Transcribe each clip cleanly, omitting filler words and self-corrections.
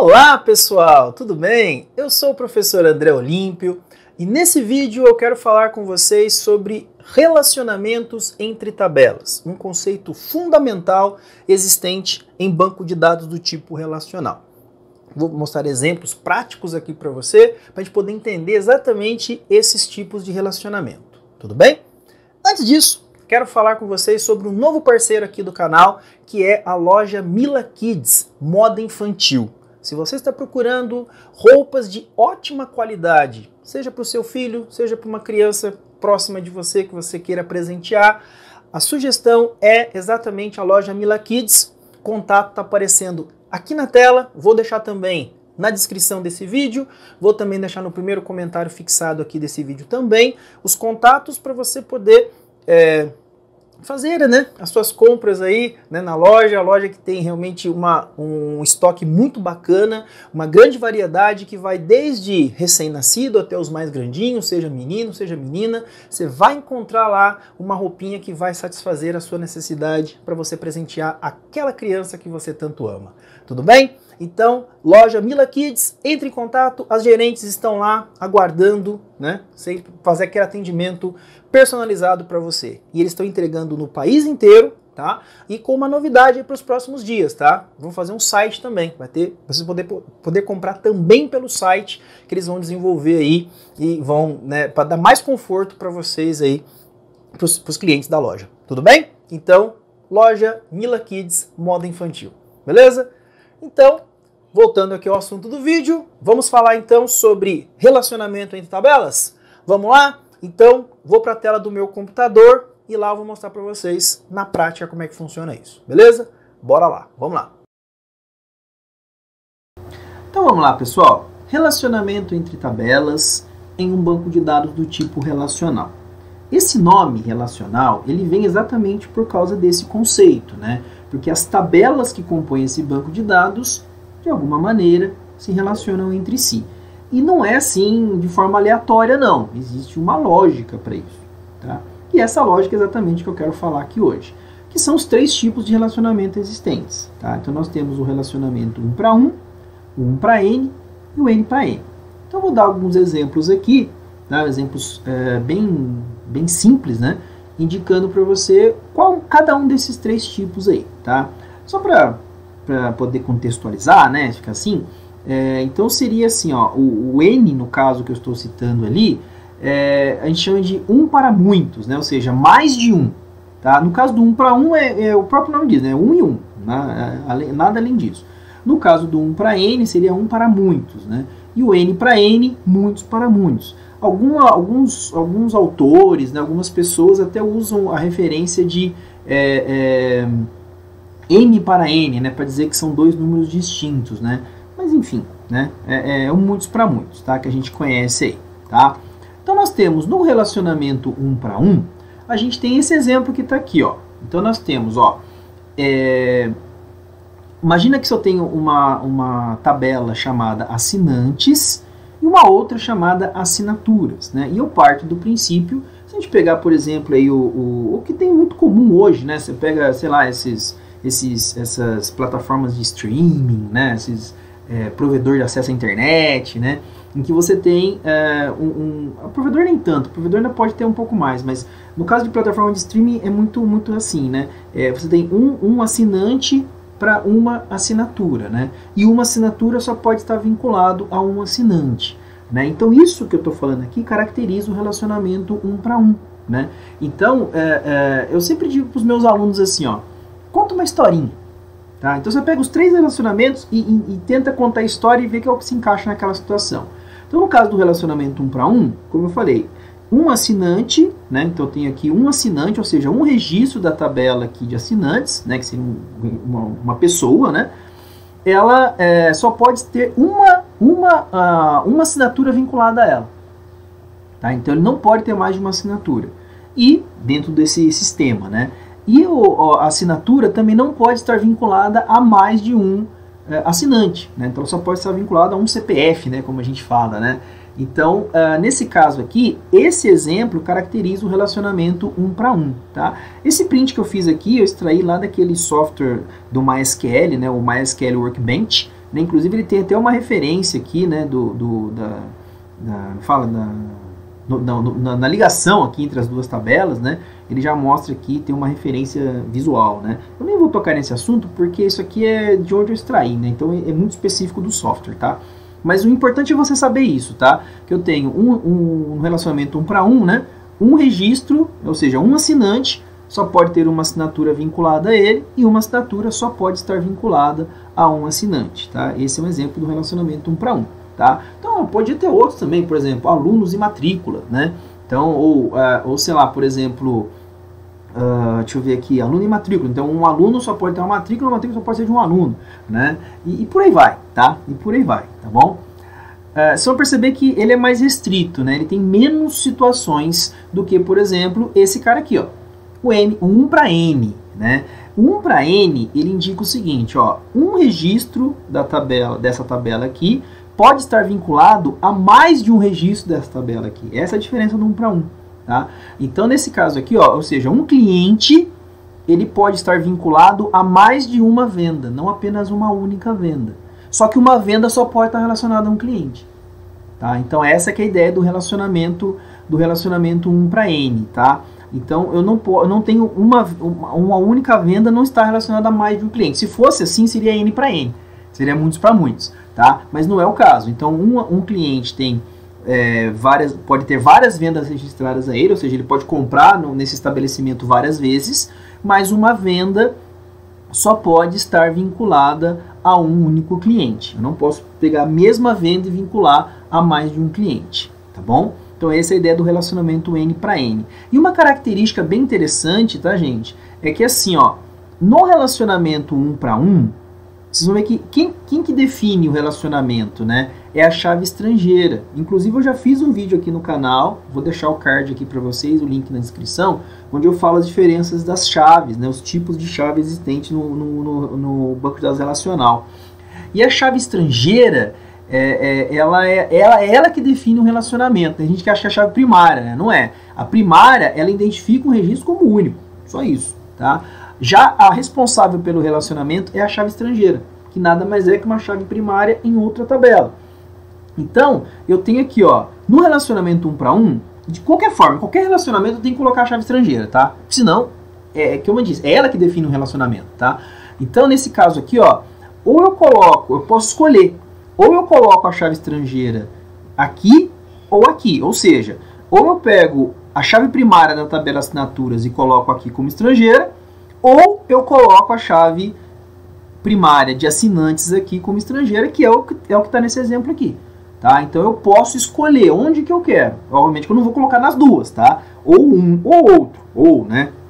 Olá pessoal, tudo bem? Eu sou o professor André Olímpio e nesse vídeo eu quero falar com vocês sobre relacionamentos entre tabelas, um conceito fundamental existente em banco de dados do tipo relacional. Vou mostrar exemplos práticos aqui para você, para a gente poder entender exatamente esses tipos de relacionamento, tudo bem? Antes disso, quero falar com vocês sobre um novo parceiro aqui do canal, que é a loja Mila Kids, moda infantil. Se você está procurando roupas de ótima qualidade, seja para o seu filho, seja para uma criança próxima de você que você queira presentear, a sugestão é exatamente a loja Mila Kids. O contato está aparecendo aqui na tela, vou deixar também na descrição desse vídeo, vou também deixar no primeiro comentário fixado aqui desse vídeo também, os contatos para você poder fazer as suas compras aí na loja, a loja que tem realmente um estoque muito bacana, uma grande variedade que vai desde recém-nascido até os mais grandinhos, seja menino, seja menina, você vai encontrar lá uma roupinha que vai satisfazer a sua necessidade para você presentear aquela criança que você tanto ama. Tudo bem? Então, loja Mila Kids, entre em contato, as gerentes estão lá aguardando, sempre fazer aquele atendimento personalizado para você. E eles estão entregando no país inteiro, tá? E com uma novidade para os próximos dias, tá? Vamos fazer um site também, vai ter, vocês poder comprar também pelo site que eles vão desenvolver aí e vão, para dar mais conforto para vocês aí, para os clientes da loja. Tudo bem? Então, loja Mila Kids, moda infantil. Beleza? Então, voltando aqui ao assunto do vídeo, vamos falar então sobre relacionamento entre tabelas? Vamos lá? Então, vou para a tela do meu computador e lá eu vou mostrar para vocês na prática como é que funciona isso, beleza? Bora lá, vamos lá. Então vamos lá, pessoal. Relacionamento entre tabelas em um banco de dados do tipo relacional. Esse nome relacional, ele vem exatamente por causa desse conceito, Porque as tabelas que compõem esse banco de dados, de alguma maneira, se relacionam entre si. E não é assim de forma aleatória, não. Existe uma lógica para isso, tá? E essa lógica é exatamente que eu quero falar aqui hoje, que são os três tipos de relacionamento existentes, tá? Então nós temos o relacionamento 1 para 1, o 1 para N e o N para N. Então eu vou dar alguns exemplos aqui, tá? Exemplos bem simples, indicando para você qual cada um desses três tipos aí, tá? Só para poder contextualizar, fica assim, então seria assim, ó, o N, no caso que eu estou citando ali, a gente chama de 1 para muitos, ou seja, mais de um, tá? No caso do 1 para 1, o próprio nome diz, 1 e 1, nada além disso. No caso do 1 para N, seria 1 para muitos, E o N para N, muitos para muitos. Alguns autores, algumas pessoas até usam a referência de N para N, para dizer que são dois números distintos, Mas enfim, um muitos para muitos, tá? Que a gente conhece aí, tá? Então nós temos no relacionamento 1 para 1, a gente tem esse exemplo que está aqui, ó. Então nós temos, ó, imagina que se eu tenho uma tabela chamada assinantes e uma outra chamada assinaturas, E eu parto do princípio, se a gente pegar, por exemplo, aí o que tem muito comum hoje, Você pega, sei lá, essas plataformas de streaming, esses provedor de acesso à internet, em que você tem o provedor nem tanto, o provedor ainda pode ter um pouco mais, mas no caso de plataforma de streaming é muito assim, você tem um assinante para uma assinatura, E uma assinatura só pode estar vinculado a um assinante, Então isso que eu estou falando aqui caracteriza o relacionamento 1 para 1, Então eu sempre digo para os meus alunos assim, ó, conta uma historinha, tá? Então você pega os três relacionamentos e tenta contar a história e ver que é o que se encaixa naquela situação. Então no caso do relacionamento 1 para 1, como eu falei, um assinante, Então eu tenho aqui um assinante, ou seja, um registro da tabela aqui de assinantes, que seria uma pessoa, Ela só pode ter uma assinatura vinculada a ela, tá? Então ele não pode ter mais de uma assinatura. E dentro desse sistema, E a assinatura também não pode estar vinculada a mais de um assinante, Então ela só pode estar vinculada a um CPF, como a gente fala, Então, nesse caso aqui, esse exemplo caracteriza o relacionamento 1 para 1, tá? Esse print que eu fiz aqui, eu extraí lá daquele software do MySQL, o MySQL Workbench, né? Inclusive ele tem até uma referência aqui, né, na ligação aqui entre as duas tabelas, né? Ele já mostra aqui, tem uma referência visual, né? Eu nem vou tocar nesse assunto porque isso aqui é de onde eu extraí, né? Então é muito específico do software, tá? Mas o importante é você saber isso, tá? Que eu tenho um relacionamento 1 para 1, né? Um registro, ou seja, um assinante só pode ter uma assinatura vinculada a ele e uma assinatura só pode estar vinculada a um assinante, tá? Esse é um exemplo do relacionamento 1 para 1, tá? Então pode ter outros também, por exemplo, alunos e matrícula, né? Então, ou sei lá, por exemplo, deixa eu ver aqui, aluno e matrícula. Então, um aluno só pode ter uma matrícula só pode ser de um aluno, né? E por aí vai, tá? E por aí vai, tá bom? Vocês vão perceber que ele é mais restrito, né? Ele tem menos situações do que, por exemplo, esse cara aqui, ó. O 1 para N, né? O 1 para N, ele indica o seguinte, ó. Um registro dessa tabela aqui pode estar vinculado a mais de um registro dessa tabela aqui. Essa é a diferença do 1 para 1, tá? Então, nesse caso aqui, ó, ou seja, um cliente, ele pode estar vinculado a mais de uma venda, não apenas uma única venda. Só que uma venda só pode estar relacionada a um cliente, tá? Então, essa que é a ideia do relacionamento 1 para N, tá? Então, eu não tenho uma única venda não está relacionada a mais de um cliente. Se fosse assim, seria N para N. Seria muitos para muitos, tá? Mas não é o caso. Então, um cliente tem pode ter várias vendas registradas a ele, ou seja, ele pode comprar nesse estabelecimento várias vezes, mas uma venda só pode estar vinculada a um único cliente. Eu não posso pegar a mesma venda e vincular a mais de um cliente, tá bom? Então essa é a ideia do relacionamento N para N. E uma característica bem interessante, tá, gente? É que assim, ó, no relacionamento 1 para 1, vocês vão ver que quem que define o relacionamento, né? É a chave estrangeira. Inclusive eu já fiz um vídeo aqui no canal, vou deixar o card aqui para vocês, o link na descrição, onde eu falo as diferenças das chaves, né? Os tipos de chave existentes no banco de dados relacional. E a chave estrangeira, ela que define o relacionamento. Tem gente que acha que é a chave primária, né? Não é. A primária, ela identifica um registro como único. Só isso, tá? Já a responsável pelo relacionamento é a chave estrangeira, que nada mais é que uma chave primária em outra tabela. Então, eu tenho aqui, ó, no relacionamento 1 para 1, de qualquer forma, qualquer relacionamento eu tenho que colocar a chave estrangeira, tá? Senão, como eu disse, é ela que define o relacionamento, tá? Então, nesse caso aqui, ó, ou eu posso escolher, ou eu coloco a chave estrangeira aqui ou aqui, ou seja, ou eu pego a chave primária da tabela assinaturas e coloco aqui como estrangeira, ou eu coloco a chave primária de assinantes aqui como estrangeira, que é o que está nesse exemplo aqui. Tá? Então eu posso escolher onde que eu quero. Obviamente que eu não vou colocar nas duas, tá? Ou um ou outro, ou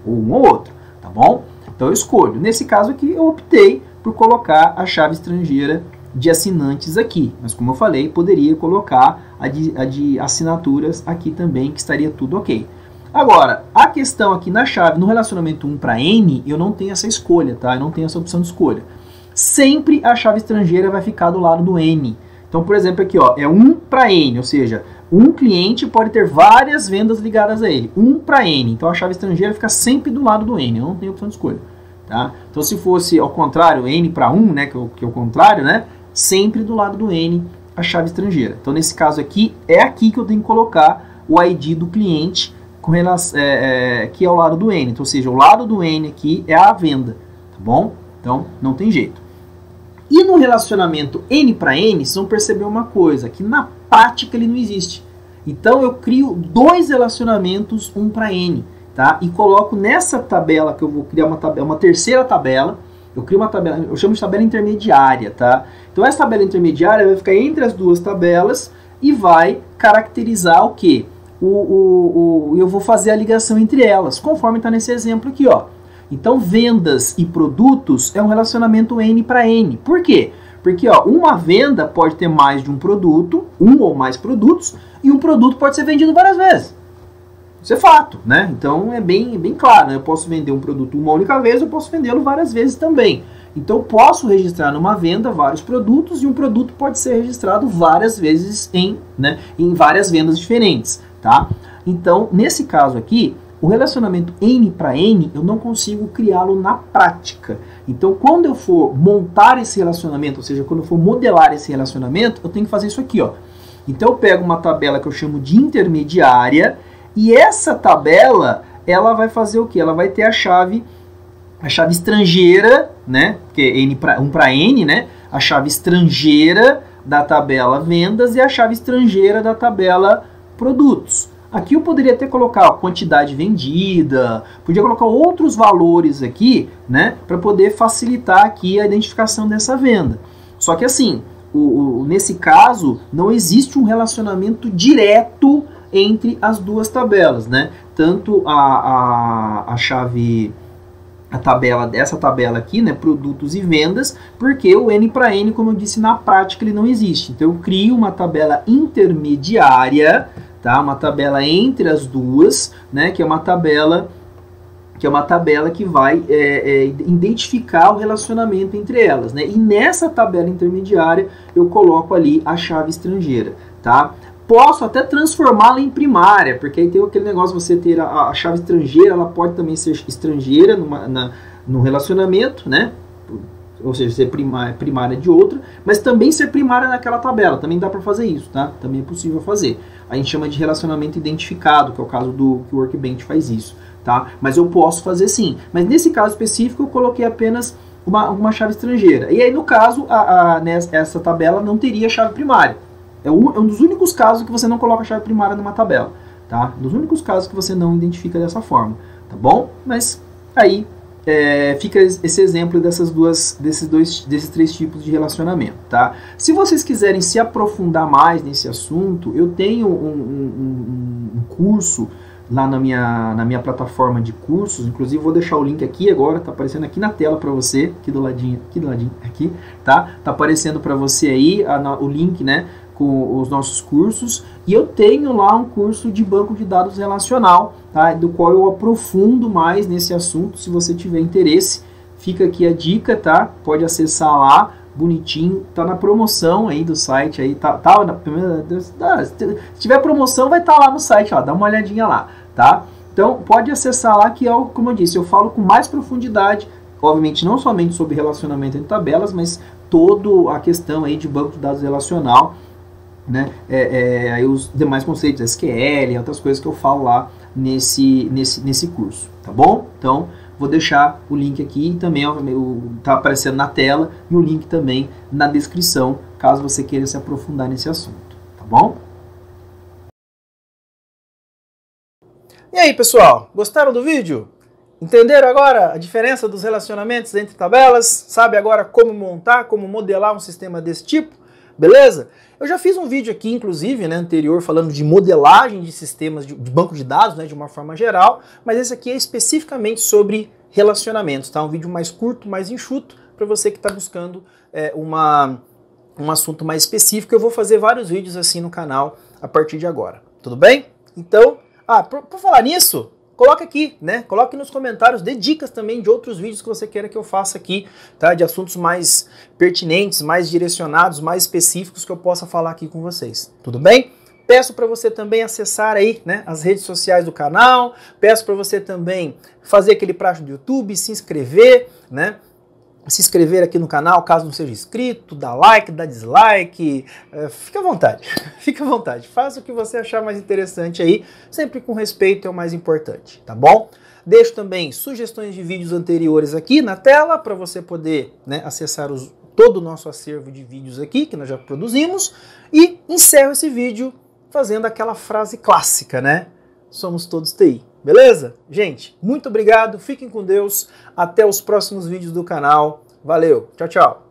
um ou outro, tá bom? Então eu escolho. Nesse caso aqui eu optei por colocar a chave estrangeira de assinantes aqui. Mas como eu falei, poderia colocar a de assinaturas aqui também, que estaria tudo ok. Agora, a questão aqui na chave, no relacionamento 1 para N, eu não tenho essa escolha, tá? Eu não tenho essa opção de escolha. Sempre a chave estrangeira vai ficar do lado do N. Então, por exemplo, aqui, ó, é 1 para N, ou seja, um cliente pode ter várias vendas ligadas a ele. 1 para N. Então, a chave estrangeira fica sempre do lado do N. Eu não tenho opção de escolha, tá? Então, se fosse ao contrário, N para 1, né, que é o contrário, né? Sempre do lado do N a chave estrangeira. Então, nesse caso aqui, é aqui que eu tenho que colocar o ID do cliente, que é o lado do N. Então, ou seja, o lado do N aqui é a venda, tá bom? Então, não tem jeito. E no relacionamento N para N, vocês vão perceber uma coisa, que na prática ele não existe. Então, eu crio dois relacionamentos 1 para N, tá? E coloco nessa tabela, que eu vou criar uma terceira tabela, eu crio uma tabela, eu chamo de tabela intermediária, tá? Então, essa tabela intermediária vai ficar entre as duas tabelas e vai caracterizar o quê? Eu vou fazer a ligação entre elas, conforme está nesse exemplo aqui, ó. Então, vendas e produtos é um relacionamento N para N. Por quê? Porque, ó, uma venda pode ter mais de um produto, um ou mais produtos, e um produto pode ser vendido várias vezes. Isso é fato, né? Então, é bem claro, né? Eu posso vender um produto uma única vez, eu posso vendê-lo várias vezes também. Então, eu posso registrar numa venda vários produtos, e um produto pode ser registrado várias vezes em várias vendas diferentes. Tá? Então, nesse caso aqui, O relacionamento N para N, eu não consigo criá-lo na prática. Então, quando eu for montar esse relacionamento, ou seja, quando eu for modelar esse relacionamento, eu tenho que fazer isso aqui, ó. Então, eu pego uma tabela que eu chamo de intermediária, e essa tabela, ela vai fazer o quê? Ela vai ter a chave estrangeira, né? Porque um para N, né? A chave estrangeira da tabela vendas e a chave estrangeira da tabela produtos. Aqui eu poderia até colocar a quantidade vendida, podia colocar outros valores aqui, né, para poder facilitar aqui a identificação dessa venda. Só que assim, nesse caso, não existe um relacionamento direto entre as duas tabelas, né? Tanto essa tabela aqui, né, produtos e vendas, porque o N para N, como eu disse, na prática ele não existe. Então eu crio uma tabela intermediária, tá? Uma tabela entre as duas, né, que é uma tabela que vai identificar o relacionamento entre elas, né? E nessa tabela intermediária eu coloco ali a chave estrangeira, tá? Posso até transformá-la em primária, porque aí tem aquele negócio, você ter a chave estrangeira, ela pode também ser estrangeira no relacionamento, né? Ou seja, ser primária de outra, mas também ser primária naquela tabela, também dá para fazer isso, tá? Também é possível fazer. A gente chama de relacionamento identificado, que é o caso do que o Workbench faz isso, tá? Mas eu posso fazer sim. Mas nesse caso específico eu coloquei apenas uma chave estrangeira. E aí no caso, essa tabela não teria chave primária. É um dos únicos casos que você não coloca a chave primária numa tabela, tá? Dos únicos casos que você não identifica dessa forma, tá bom? Mas aí fica esse exemplo desses três tipos de relacionamento, tá? Se vocês quiserem se aprofundar mais nesse assunto, eu tenho um curso lá na minha plataforma de cursos, inclusive vou deixar o link aqui agora, tá aparecendo aqui na tela para você, aqui do ladinho, aqui, tá? Tá aparecendo para você aí o link, né, com os nossos cursos, e eu tenho lá um curso de banco de dados relacional, tá? Do qual eu aprofundo mais nesse assunto. Se você tiver interesse, fica aqui a dica, tá? Pode acessar lá, bonitinho, tá na promoção aí do site, aí se tiver promoção vai estar lá no site, ó, dá uma olhadinha lá, tá? Então pode acessar lá, que é, como eu disse, eu falo com mais profundidade, obviamente não somente sobre relacionamento entre tabelas, mas toda a questão aí de banco de dados relacional, né? Aí os demais conceitos, SQL, outras coisas que eu falo lá nesse curso, tá bom? Então vou deixar o link aqui e também tá aparecendo na tela e o link também na descrição, caso você queira se aprofundar nesse assunto, tá bom? E aí, pessoal, gostaram do vídeo? Entenderam agora a diferença dos relacionamentos entre tabelas? Sabe agora como montar, como modelar um sistema desse tipo? Beleza? Eu já fiz um vídeo aqui, inclusive, né, anterior, falando de modelagem de sistemas de banco de dados, né, de uma forma geral, mas esse aqui é especificamente sobre relacionamentos, tá? Um vídeo mais curto, mais enxuto, para você que está buscando um assunto mais específico. Eu vou fazer vários vídeos assim no canal a partir de agora, tudo bem? Então, por falar nisso, coloca aqui, né? Coloque nos comentários, dê dicas também de outros vídeos que você queira que eu faça aqui, tá? De assuntos mais pertinentes, mais direcionados, mais específicos que eu possa falar aqui com vocês. Tudo bem? Peço para você também acessar aí, né, as redes sociais do canal. Peço para você também fazer aquele praxe do YouTube, se inscrever, né? Se inscrever aqui no canal, caso não seja inscrito, dá like, dá dislike, fica à vontade, fica à vontade, faça o que você achar mais interessante aí, sempre com respeito é o mais importante, tá bom? Deixo também sugestões de vídeos anteriores aqui na tela, para você poder, né, acessar todo o nosso acervo de vídeos aqui, que nós já produzimos, e encerro esse vídeo fazendo aquela frase clássica, né? Somos todos TI. Beleza? Gente, muito obrigado, fiquem com Deus, até os próximos vídeos do canal. Valeu, tchau, tchau.